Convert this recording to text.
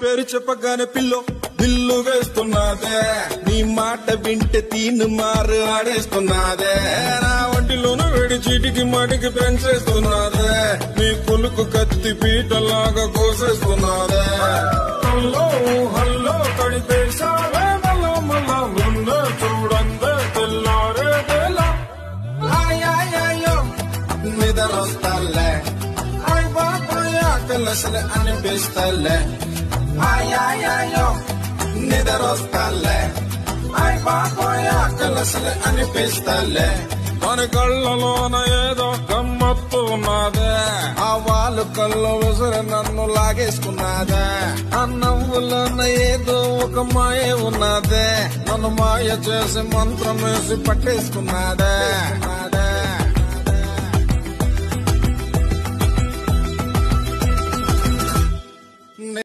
పేరు చెప్పగానే పిల్లో దిల్లు వేస్తున్నదే, నీ మాట వింటే తీను మారు ఆడేస్తున్నదే, నా ఒంటిలోను వేడి చీటికి మాటికి పెంచేస్తున్నదే, నీ కొలుకు కత్తి పీటలాగా కోసేస్తున్నదే. హల్లో హల్లో కడిపేశావే మళ్ళా మళ్ళా ముందే చూడందే తెల్లారే తెల్లా. అయ్యో నిద్రొస్తాలే, అయ్ బాబాయ్ ఆకలసలే అనిపిస్తలే, అయ్యో నిద్రొస్తాలే, అయ్ బాబాయ్ ఆకలసలే అనిపిస్తలే. మన కళ్ళలోన ఏదో గమ్మత్తు ఉన్నదే, ఆ వాళ్ళు కళ్ళు విసిరి నన్ను లాగేసుకున్నదే, ఆ నవ్వులోన ఏదో ఒక మాయ ఉన్నదే, నన్ను మాయ చేసి మంత్రం వేసి పట్టేసుకున్నదే.